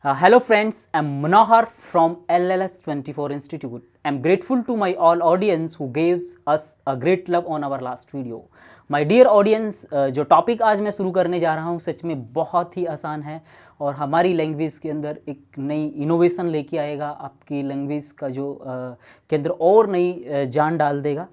Hello friends, I'm Manohar from LLS 24 Institute. I'm grateful to my all audience who gave us a great love on our last video. My dear audience, जो topic आज मैं शुरू करने जा रहा हूँ सच में बहुत ही आसान है और हमारी लैंग्वेज के अंदर एक नई इनोवेशन लेके आएगा, आपकी लैंग्वेज का जो के अंदर और नई जान डाल देगा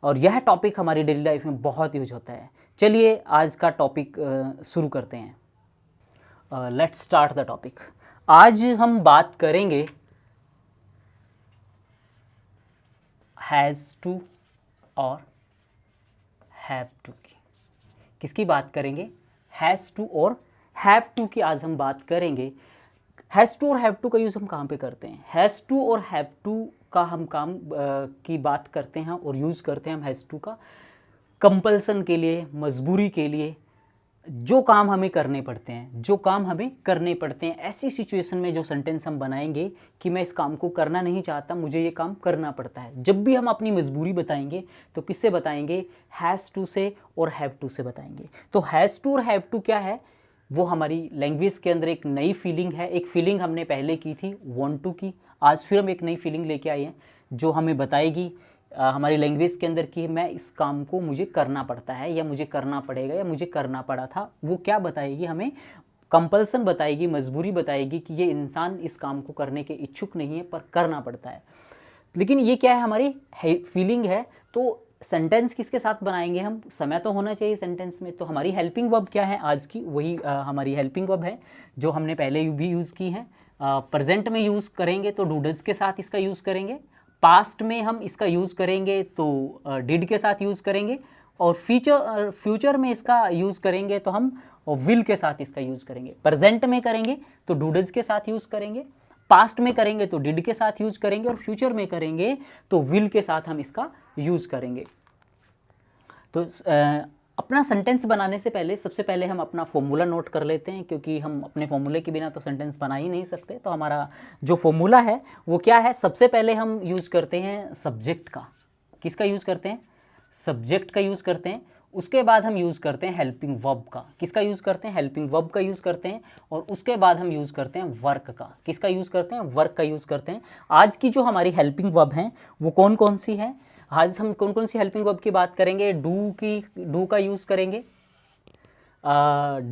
और यह टॉपिक हमारी डेली लाइफ में बहुत यूज होता है। चलिए आज का टॉपिक शुरू करते हैं। Let's start the topic. आज हम बात करेंगे हैज़ टू और हैव टू की। किसकी बात करेंगे? हैज़ टू और हैव टू की आज हम बात करेंगे। हैज़ टू और हैव टू का यूज़ हम कहाँ पे करते हैं? हैज़ टू और हैव टू का हम काम की बात करते हैं और यूज़ करते हैं हम हैज़ टू का कंपल्सन के लिए, मजबूरी के लिए, जो काम हमें करने पड़ते हैं, ऐसी सिचुएशन में जो सेंटेंस हम बनाएंगे कि मैं इस काम को करना नहीं चाहता, मुझे ये काम करना पड़ता है। जब भी हम अपनी मजबूरी बताएंगे तो किससे बताएंगे? हैज़ टू से और हैव टू से बताएंगे। तो हैज़ टू और हैव टू क्या है? वो हमारी लैंग्वेज के अंदर एक नई फीलिंग है। एक फीलिंग हमने पहले की थी वांट टू की, आज फिर हम एक नई फीलिंग लेके आए हैं जो हमें बताएगी हमारी लैंग्वेज के अंदर कि मैं इस काम को मुझे करना पड़ता है या मुझे करना पड़ेगा या मुझे करना पड़ा था। वो क्या बताएगी? हमें कंपल्सन बताएगी, मजबूरी बताएगी कि ये इंसान इस काम को करने के इच्छुक नहीं है पर करना पड़ता है। लेकिन ये क्या है? हमारी फीलिंग है। तो सेंटेंस किसके साथ बनाएंगे हम? समय तो होना चाहिए सेंटेंस में। तो हमारी हेल्पिंग वर्ब क्या है आज की? वही हमारी हेल्पिंग वर्ब है जो हमने पहले भी यूज़ की है। प्रेजेंट में यूज़ करेंगे तो डू डज के साथ इसका यूज़ करेंगे। पास्ट में हम इसका यूज़ करेंगे तो डिड के साथ यूज़ करेंगे और फ्यूचर में इसका यूज़ करेंगे तो हम विल के साथ इसका यूज़ करेंगे। प्रेजेंट में करेंगे तो डू डज के साथ यूज़ करेंगे, पास्ट में करेंगे तो डिड के साथ यूज़ करेंगे और फ्यूचर में करेंगे तो विल के साथ हम इसका यूज़ करेंगे। तो अपना सेंटेंस बनाने से पहले सबसे पहले हम अपना फॉर्मूला नोट कर लेते हैं, क्योंकि हम अपने फॉर्मूले के बिना तो सेंटेंस बना ही नहीं सकते। तो हमारा जो फॉर्मूला है वो क्या है? सबसे पहले हम यूज़ करते हैं सब्जेक्ट का। किसका यूज़ करते हैं? सब्जेक्ट का यूज़ करते हैं। उसके बाद हम यूज़ करते हैं हेल्पिंग वर्ब का। किसका यूज़ करते हैं? हेल्पिंग वर्ब का यूज़ करते हैं। और उसके बाद हम यूज़ करते हैं वर्क का। किसका यूज़ करते हैं? वर्क का यूज़ करते हैं। आज की जो हमारी हेल्पिंग वर्ब हैं वो कौन कौन सी हैं? आज हम कौन कौन सी हेल्पिंग वर्ब की बात करेंगे? डू का यूज़ करेंगे,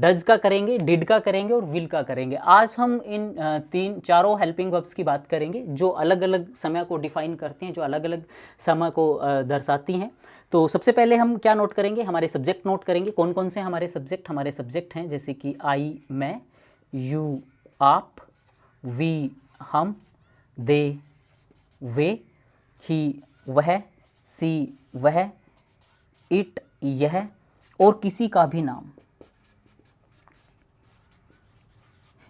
डज का करेंगे, डिड का करेंगे और विल का करेंगे। आज हम इन चारों हेल्पिंग वर्ब्स की बात करेंगे जो अलग अलग समय को डिफाइन करती हैं, जो अलग अलग समय को दर्शाती हैं। तो सबसे पहले हम क्या नोट करेंगे? हमारे सब्जेक्ट नोट करेंगे। कौन कौन से हमारे सब्जेक्ट हैं? जैसे कि आई मैं, यू आप, वी हम, दे वे, ही वह, सी वह, इट यह और किसी का भी नाम।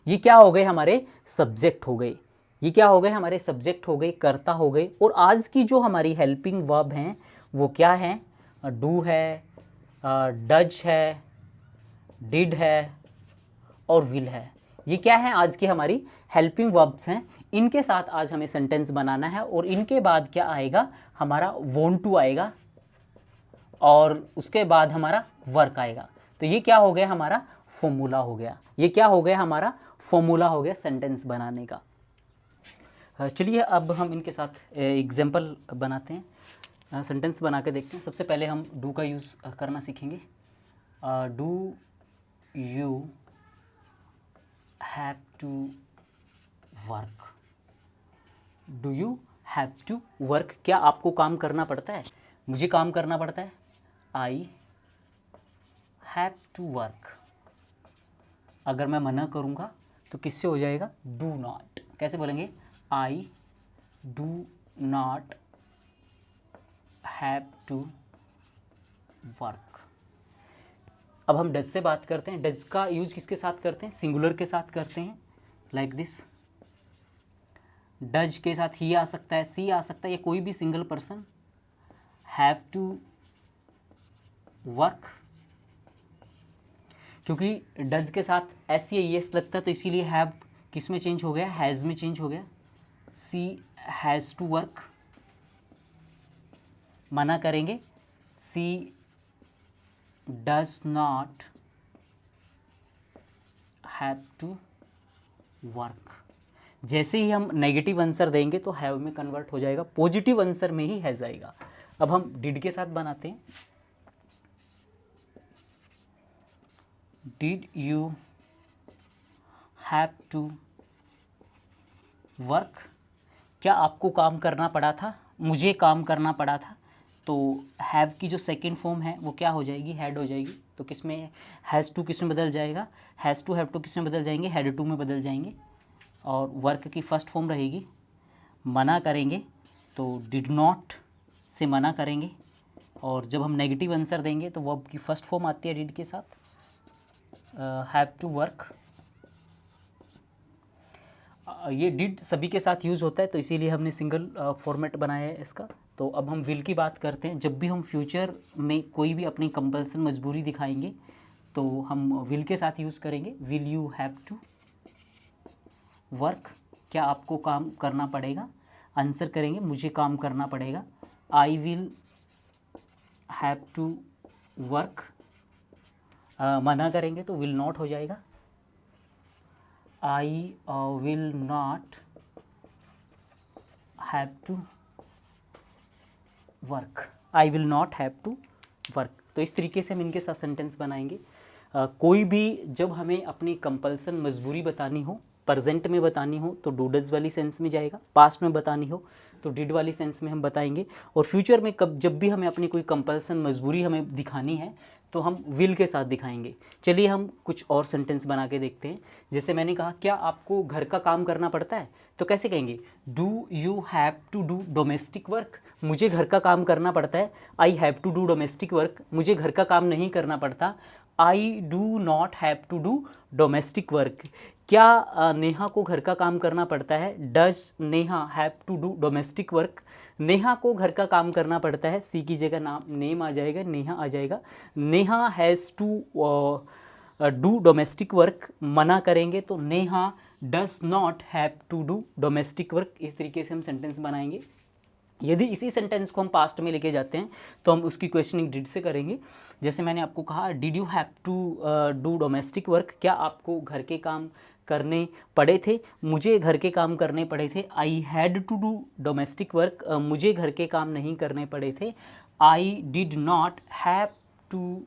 ये क्या हो गए? हमारे सब्जेक्ट हो गए। ये क्या हो गए? हमारे सब्जेक्ट हो गए, कर्ता हो गए। और आज की जो हमारी हेल्पिंग वर्ब हैं वो क्या है? डू है, डज है, डिड है और विल है। ये क्या है? आज की हमारी हेल्पिंग वर्ब्स हैं। इनके साथ आज हमें सेंटेंस बनाना है और इनके बाद क्या आएगा? हमारा वांट टू आएगा और उसके बाद हमारा वर्क आएगा। तो ये क्या हो गया? हमारा फॉर्मूला हो गया। ये क्या हो गया? हमारा फॉर्मूला हो गया सेंटेंस बनाने का। चलिए अब हम इनके साथ एग्जांपल बनाते हैं, सेंटेंस बना के देखते हैं। सबसे पहले हम डू का यूज़ करना सीखेंगे। Do you have to work? Do you have to work? क्या आपको काम करना पड़ता है? मुझे काम करना पड़ता है। I have to work. अगर मैं मना करूँगा तो किससे हो जाएगा? Do not. कैसे बोलेंगे? I do not have to work. अब हम डज से बात करते हैं। डज का यूज किसके साथ करते हैं? सिंगुलर के साथ करते हैं, लाइक दिस। डज के साथ ही आ सकता है, सी आ सकता है, या कोई भी single person. Have to work, क्योंकि डज के साथ एस या एस लगता है तो इसीलिए हैव किस में चेंज हो गया? हैज़ में चेंज हो गया। She has to work. मना करेंगे, she does not have to work. जैसे ही हम नेगेटिव आंसर देंगे तो हैव में कन्वर्ट हो जाएगा, पॉजिटिव आंसर में ही हैज़ आएगा। अब हम डिड के साथ बनाते हैं। Did you have to work, क्या आपको काम करना पड़ा था, मुझे काम करना पड़ा था। तो हैव की जो सेकंड फॉर्म है वो क्या हो जाएगी, हैड हो जाएगी। तो किस में हैज़ टू किस में बदल जाएगा, हैज़ टू हैव टू किस में बदल जाएंगे, हैड टू में बदल जाएंगे। और वर्क की फर्स्ट फॉर्म रहेगी, मना करेंगे तो डिड नॉट से मना करेंगे। और जब हम नेगेटिव आंसर देंगे तो वर्ब की फर्स्ट फॉर्म आती है डिड के साथ, हैव टू वर्क। ये डिड सभी के साथ यूज़ होता है तो इसीलिए हमने सिंगल फॉर्मेट बनाया है इसका। तो अब हम विल की बात करते हैं। जब भी हम फ्यूचर में कोई भी अपनी कंपल्सन मजबूरी दिखाएंगे तो हम विल के साथ यूज़ करेंगे। Will you have to work, क्या आपको काम करना पड़ेगा। आंसर करेंगे मुझे काम करना पड़ेगा। I will have to work, मना करेंगे तो विल नॉट हो जाएगा। I will not have to work, I will not have to work. तो इस तरीके से हम इनके साथ सेंटेंस बनाएंगे। कोई भी जब हमें अपनी कंपल्सन मजबूरी बतानी हो, प्रेजेंट में बतानी हो तो डू डज वाली सेंस में जाएगा, पास्ट में बतानी हो तो डिड वाली सेंस में हम बताएंगे। और फ्यूचर में जब भी हमें अपनी कोई कंपल्सन मजबूरी हमें दिखानी है तो हम विल के साथ दिखाएंगे। चलिए हम कुछ और सेंटेंस बना के देखते हैं। जैसे मैंने कहा क्या आपको घर का काम करना पड़ता है, तो कैसे कहेंगे, do you have to do domestic work, मुझे घर का काम करना पड़ता है। I have to do domestic work, मुझे घर का काम नहीं करना पड़ता। I do not have to do domestic work, क्या नेहा को घर का काम करना पड़ता है। Does Neha have to do domestic work, Neha को घर का काम करना पड़ता है। सी की जगह नाम नेम आ जाएगा, नेहा आ जाएगा। Neha has to do domestic work, मना करेंगे तो Neha does not have to do domestic work. इस तरीके से हम सेंटेंस बनाएंगे। यदि इसी सेंटेंस को हम पास्ट में लेके जाते हैं तो हम उसकी क्वेश्चनिंग डिड से करेंगे। जैसे मैंने आपको कहा did you have to do domestic work, क्या आपको घर के काम करने पड़े थे, मुझे घर के काम करने पड़े थे। I had to do domestic work, मुझे घर के काम नहीं करने पड़े थे। I did not have to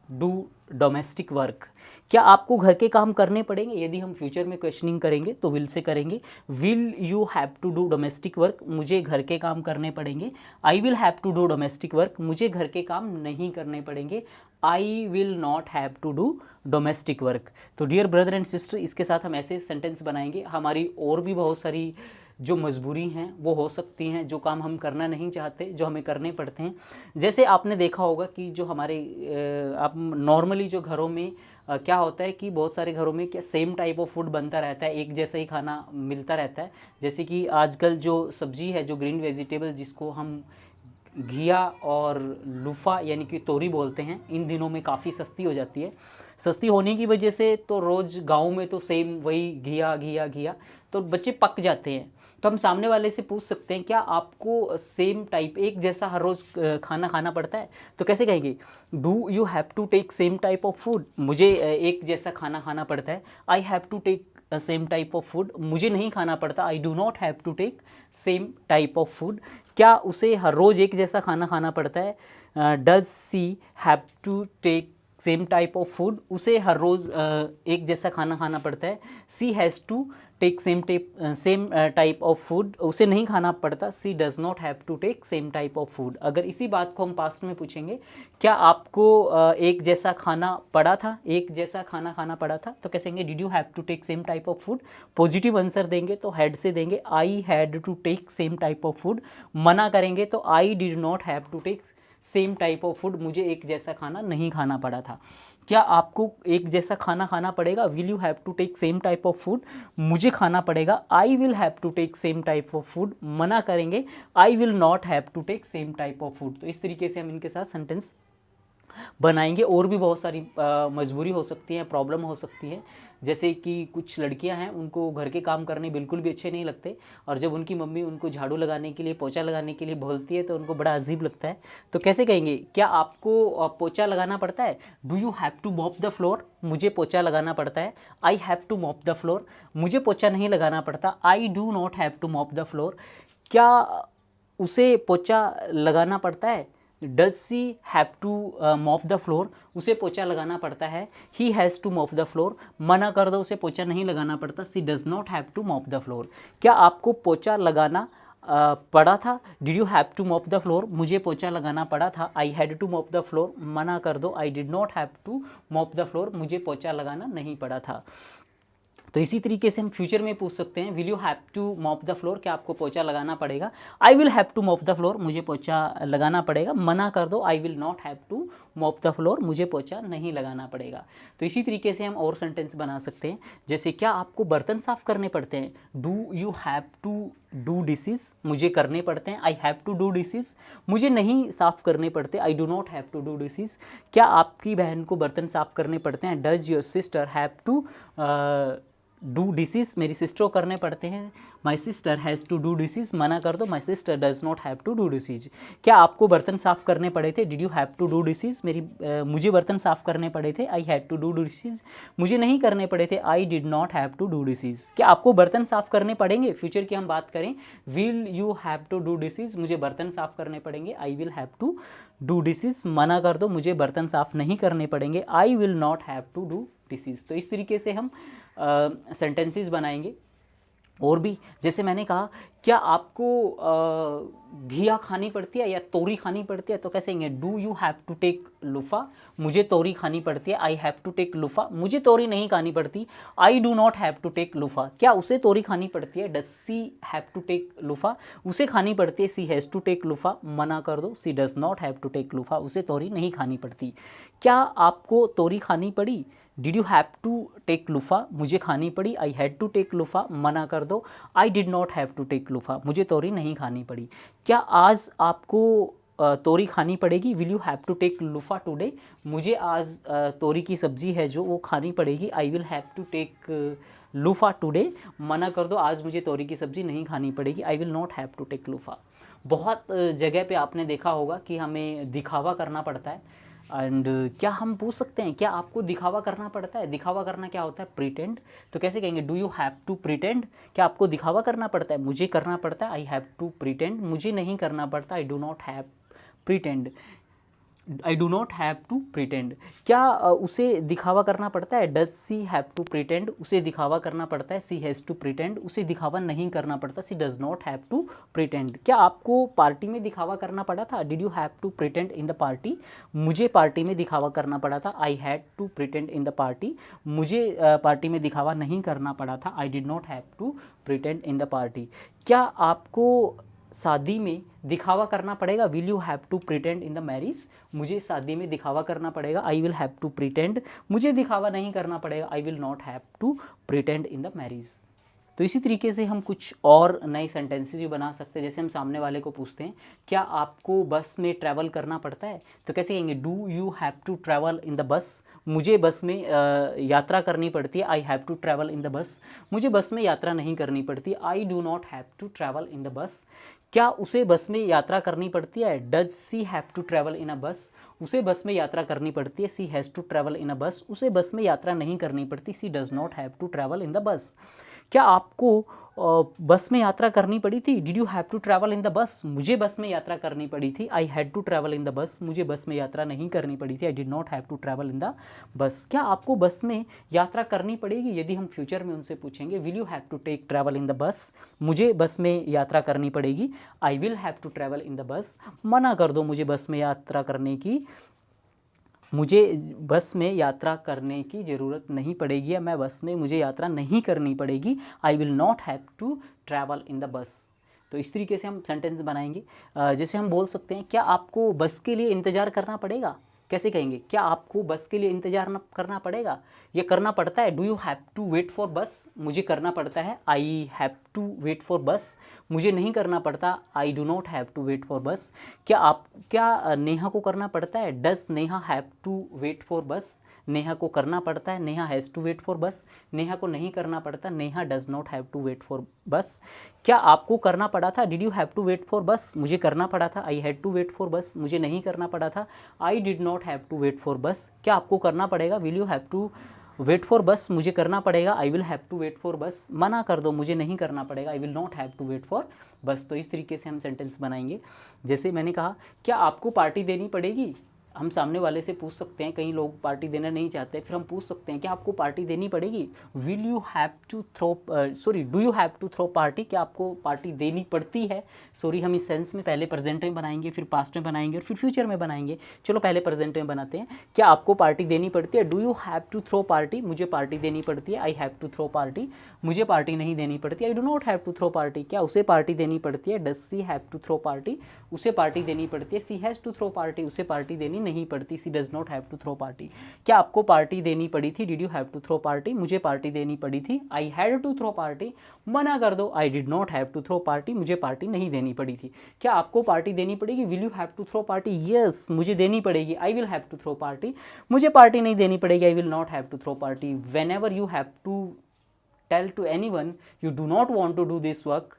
do domestic work, क्या आपको घर के काम करने पड़ेंगे। यदि हम फ्यूचर में क्वेश्चनिंग करेंगे तो विल से करेंगे। Will you have to do domestic work, मुझे घर के काम करने पड़ेंगे। I will have to do domestic work, मुझे घर के काम नहीं करने पड़ेंगे। I will not have to do domestic work. तो डियर ब्रदर एंड सिस्टर, इसके साथ हम ऐसे सेंटेंस बनाएंगे। हमारी और भी बहुत सारी जो मजबूरी हैं वो हो सकती हैं, जो काम हम करना नहीं चाहते जो हमें करने पड़ते हैं। जैसे आपने देखा होगा कि जो हमारे आप नॉर्मली जो घरों में क्या होता है कि बहुत सारे घरों में क्या सेम टाइप ऑफ फूड बनता रहता है, एक जैसा ही खाना मिलता रहता है। जैसे कि आजकल जो सब्जी है, जो ग्रीन वेजिटेबल जिसको हम घिया और लूफा यानी कि तोरी बोलते हैं, इन दिनों में काफ़ी सस्ती हो जाती है। सस्ती होने की वजह से तो रोज़ गांव में तो सेम वही घिया घिया घिया, तो बच्चे पक जाते हैं। तो हम सामने वाले से पूछ सकते हैं क्या आपको सेम टाइप एक जैसा हर रोज़ खाना खाना पड़ता है, तो कैसे कहेंगे, do you have to take same type of food, मुझे एक जैसा खाना खाना पड़ता है। I have to take same type of food, मुझे नहीं खाना पड़ता। I do not have to take same type of food, क्या उसे हर रोज़ एक जैसा खाना खाना पड़ता है। Does she have to take same type of food, उसे हर रोज़ एक जैसा खाना खाना पड़ता है। She has to take same type of food, उसे नहीं खाना पड़ता। She does not have to take same type of food. अगर इसी बात को हम पास्ट में पूछेंगे, क्या आपको एक जैसा खाना पड़ा था, एक जैसा खाना खाना पड़ा था, तो कैसे कहेंगे, did you have to take same type of food. Positive answer देंगे तो हैड से देंगे, I had to take same type of food. मना करेंगे तो I did not have to take same type of food, मुझे एक जैसा खाना नहीं खाना पड़ा था। क्या आपको एक जैसा खाना खाना पड़ेगा, will you have to take same type of food, मुझे खाना पड़ेगा। I will have to take same type of food, मना करेंगे I will not have to take same type of food. तो इस तरीके से हम इनके साथ सेंटेंस बनाएंगे। और भी बहुत सारी मजबूरी हो सकती है, प्रॉब्लम हो सकती है, जैसे कि कुछ लड़कियां हैं उनको घर के काम करने बिल्कुल भी अच्छे नहीं लगते, और जब उनकी मम्मी उनको झाड़ू लगाने के लिए, पोछा लगाने के लिए बोलती है तो उनको बड़ा अजीब लगता है। तो कैसे कहेंगे, क्या आपको पोछा लगाना पड़ता है? Do you have to mop the floor? मुझे पोछा लगाना पड़ता है। I have to mop the floor. मुझे पोछा नहीं लगाना पड़ता। I do not have to mop the floor. क्या उसे पोछा लगाना पड़ता है? Does she have to mop the floor? उसे पोछा लगाना पड़ता है। He has to mop the floor. मना कर दो, उसे पोछा नहीं लगाना पड़ता। She does not have to mop the floor. क्या आपको पोछा लगाना पड़ा था? Did you have to mop the floor? मुझे पोछा लगाना पड़ा था। I had to mop the floor. मना कर दो, I did not have to mop the floor. मुझे पोछा लगाना नहीं पड़ा था। तो इसी तरीके से हम फ्यूचर में पूछ सकते हैं, will you have to mop the floor? क्या आपको पोछा लगाना पड़ेगा? I will have to mop the floor. मुझे पोछा लगाना पड़ेगा। मना कर दो, I will not have to mop the floor. मुझे पोछा नहीं लगाना पड़ेगा। तो इसी तरीके से हम और सेंटेंस बना सकते हैं, जैसे क्या आपको बर्तन साफ़ करने पड़ते हैं? Do you have to do dishes? मुझे करने पड़ते हैं। I have to do dishes. मुझे नहीं साफ़ करने पड़ते। I do not have to do dishes. क्या आपकी बहन को बर्तन साफ़ करने पड़ते हैं? Does your sister have to do dishes? मेरी सिस्टर को करने पड़ते हैं। My sister has to do dishes. मना कर दो, my sister does not have to do dishes. क्या आपको बर्तन साफ़ करने पड़े थे? Did you have to do dishes? मुझे बर्तन साफ़ करने पड़े थे। I had to do dishes. मुझे नहीं करने पड़े थे। I did not have to do dishes. क्या आपको बर्तन साफ़ करने पड़ेंगे? फ्यूचर की हम बात करें, will you have to do dishes? मुझे बर्तन साफ़ करने पड़ेंगे। I will have to do dishes. मना कर दो, मुझे बर्तन साफ़ नहीं करने पड़ेंगे। I will not have to do dishes. तो इस तरीके से हम सेंटेंसेस बनाएंगे। और भी, जैसे मैंने कहा, क्या आपको घिया खानी पड़ती है या तोरी खानी पड़ती है? तो कैसे कहेंगे, do you have to take loofah? मुझे तोरी खानी पड़ती है। I have to take loofah. मुझे तोरी नहीं खानी पड़ती। I do not have to take loofah. क्या उसे तोरी खानी पड़ती है? Does she have to take loofah? उसे खानी पड़ती है। She has to take loofah. मना कर दो, she does not have to take loofah. उसे तोरी नहीं खानी पड़ती। क्या आपको तोरी खानी पड़ी? Did you have to take loofah? मुझे खानी पड़ी। I had to take loofah. मना कर दो, I did not have to take loofah. मुझे तोरी नहीं खानी पड़ी। क्या आज आपको तोरी खानी पड़ेगी? Will you have to take loofah today? मुझे आज तोरी की सब्ज़ी है जो वो खानी पड़ेगी। I will have to take loofah today. मना कर दो, आज मुझे तोरी की सब्ज़ी नहीं खानी पड़ेगी। I will not have to take loofah. बहुत जगह पे आपने देखा होगा कि हमें दिखावा करना पड़ता है। एंड क्या हम पूछ सकते हैं, क्या आपको दिखावा करना पड़ता है? दिखावा करना क्या होता है? प्रिटेंड। तो कैसे कहेंगे, do you have to pretend? क्या आपको दिखावा करना पड़ता है? मुझे करना पड़ता है। I have to pretend. मुझे नहीं करना पड़ता। I do not have pretend. I do not have to pretend. क्या उसे दिखावा करना पड़ता है? Does she have to pretend? उसे दिखावा करना पड़ता है। She has to pretend. उसे दिखावा नहीं करना पड़ता। She does not have to pretend. क्या आपको पार्टी में दिखावा करना पड़ा था? Did you have to pretend in the party? मुझे पार्टी में दिखावा करना पड़ा था। I had to pretend in the party. मुझे पार्टी में दिखावा नहीं करना पड़ा था। I did not have to pretend in the party. क्या आपको शादी में दिखावा करना पड़ेगा? Will you have to pretend in the marriage? मुझे शादी में दिखावा करना पड़ेगा। I will have to pretend. मुझे दिखावा नहीं करना पड़ेगा। I will not have to pretend in the marriage. तो इसी तरीके से हम कुछ और नए सेंटेंसेस भी बना सकते हैं। जैसे हम सामने वाले को पूछते हैं, क्या आपको बस में ट्रैवल करना पड़ता है? तो कैसे कहेंगे, do you have to travel in the bus? मुझे बस में यात्रा करनी पड़ती है। I have to travel in the bus. मुझे बस में यात्रा नहीं करनी पड़ती। I do not have to travel in the bus. क्या उसे बस में यात्रा करनी पड़ती है? Does she have to travel in a bus? उसे बस में यात्रा करनी पड़ती है। She has to travel in a bus. उसे बस में यात्रा नहीं करनी पड़ती। She does not have to travel in the bus. क्या आपको बस में यात्रा करनी पड़ी थी? Did you have to travel in the bus? मुझे बस में यात्रा करनी पड़ी थी। I had to travel in the bus. मुझे बस में यात्रा नहीं करनी पड़ी थी। I did not have to travel in the bus. क्या आपको बस में यात्रा करनी पड़ेगी? यदि हम फ्यूचर में उनसे पूछेंगे, will you have to take travel in the bus? मुझे बस में यात्रा करनी पड़ेगी। I will have to travel in the bus. मना कर दो, मुझे बस में यात्रा करने की मुझे बस में यात्रा करने की ज़रूरत नहीं पड़ेगी, या मैं बस में मुझे यात्रा नहीं करनी पड़ेगी। I will not have to travel in the bus. तो इस तरीके से हम सेंटेंस बनाएंगे। जैसे हम बोल सकते हैं, क्या आपको बस के लिए इंतज़ार करना पड़ेगा? कैसे कहेंगे? क्या आपको बस के लिए इंतज़ार न करना पड़ेगा? ये करना पड़ता है। Do you have to wait for bus? मुझे करना पड़ता है। I have to wait for bus. मुझे नहीं करना पड़ता। I do not have to wait for bus. क्या नेहा को करना पड़ता है? Does Neha have to wait for bus? Neha को करना पड़ता है। Neha has to wait for bus. Neha को नहीं करना पड़ता। Neha does not have to wait for bus. क्या आपको करना पड़ा था? Did you have to wait for bus? मुझे करना पड़ा था। I had to wait for bus. मुझे नहीं करना पड़ा था। I did not have to wait for bus. क्या आपको करना पड़ेगा? Will you have to wait for bus? मुझे करना पड़ेगा। I will have to wait for bus. मना कर दो, मुझे नहीं करना पड़ेगा। I will not have to wait for बस। तो इस तरीके से हम सेंटेंस बनाएंगे। जैसे मैंने कहा, क्या आपको पार्टी देनी पड़ेगी? हम सामने वाले से पूछ सकते हैं, कई लोग पार्टी देना नहीं चाहते, फिर हम पूछ सकते हैं क्या आपको पार्टी देनी पड़ेगी? Will you have to do you have to throw party? क्या आपको पार्टी देनी पड़ती है? सॉरी, हम इस सेंस में पहले प्रेजेंट में बनाएंगे, फिर पास्ट में बनाएंगे और फिर फ्यूचर में बनाएंगे। चलो पहले प्रेजेंट में बनाते हैं। क्या आपको पार्टी देनी पड़ती है? Do you have to throw party? मुझे पार्टी देनी पड़ती है। I have to throw party. मुझे पार्टी नहीं देनी पड़ती। I do not have to throw party. क्या उसे पार्टी देनी पड़ती है? Does she have to throw party? उसे पार्टी देनी पड़ती है। She has to throw party. उसे पार्टी देनी नहीं पड़ती। She does not have to throw party. क्या आपको पार्टी देनी पड़ी थी? Did you have to throw party? मुझे पार्टी देनी पड़ी थी। I had to throw party. मना कर दो। I did not have to throw party. मुझे पार्टी नहीं देनी पड़ी थी। क्या आपको पार्टी देनी पड़ेगी? Will you have to throw party? Yes, मुझे देनी पड़ेगी। I will have to throw party. मुझे पार्टी नहीं देनी पड़ेगी। I will not have to throw party. Whenever you have to tell to anyone you do not want to do this work,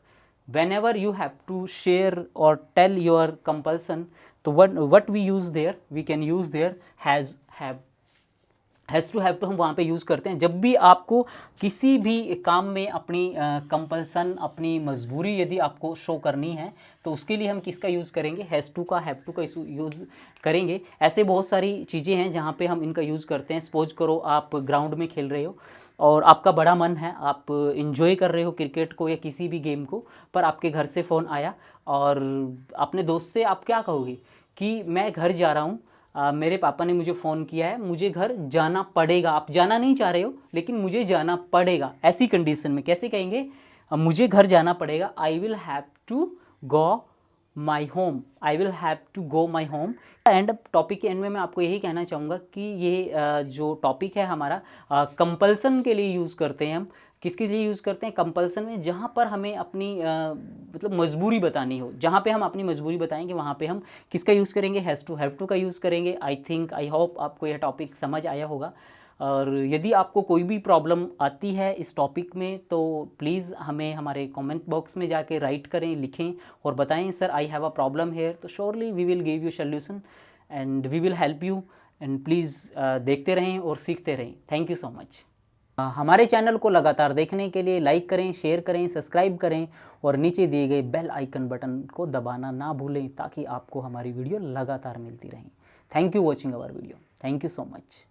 whenever you have to share or tell your compulsion, so what we use there, we can use there has to have to हम वहाँ पे use करते हैं जब भी आपको किसी भी काम में अपनी कंपल्सन, अपनी मजबूरी यदि आपको शो करनी है, तो उसके लिए हम किसका यूज़ करेंगे? हैज़ टू का, हैव टू का यूज़ करेंगे। ऐसे बहुत सारी चीज़ें हैं जहाँ पे हम इनका यूज़ करते हैं। सपोज करो आप ग्राउंड में खेल रहे हो और आपका बड़ा मन है, आप इन्जॉय कर रहे हो क्रिकेट को या किसी भी गेम को, पर आपके घर से फ़ोन आया और अपने दोस्त से आप क्या कहोगे कि मैं घर जा रहा हूँ, मेरे पापा ने मुझे फ़ोन किया है, मुझे घर जाना पड़ेगा। आप जाना नहीं चाह रहे हो लेकिन मुझे जाना पड़ेगा। ऐसी कंडीशन में कैसे कहेंगे? मुझे घर जाना पड़ेगा। I will have to go my home. I will have to go my home. And topic के एंड में मैं आपको यही कहना चाहूँगा कि ये जो टॉपिक है हमारा कंपल्सन के लिए यूज़ करते हैं हम। किसके लिए यूज़ करते हैं? कंपल्सन में, जहाँ पर हमें अपनी मतलब मजबूरी बतानी हो, जहाँ पे हम अपनी मजबूरी बताएंगे वहाँ पे हम किसका यूज़ करेंगे? हैज़ टू, हैव टू का यूज़ करेंगे। आई थिंक, आई होप आपको यह टॉपिक समझ आया होगा। और यदि आपको कोई भी प्रॉब्लम आती है इस टॉपिक में तो प्लीज़ हमें हमारे कमेंट बॉक्स में जाके राइट करें, लिखें और बताएं sir I have a problem here. तो surely we will give you solution and we will help you. And please देखते रहें और सीखते रहें। Thank you so much. हमारे चैनल को लगातार देखने के लिए लाइक करें, शेयर करें, सब्सक्राइब करें और नीचे दिए गए बेल आइकन बटन को दबाना ना भूलें ताकि आपको हमारी वीडियो लगातार मिलती रहें। Thank you watching our video. Thank you so much.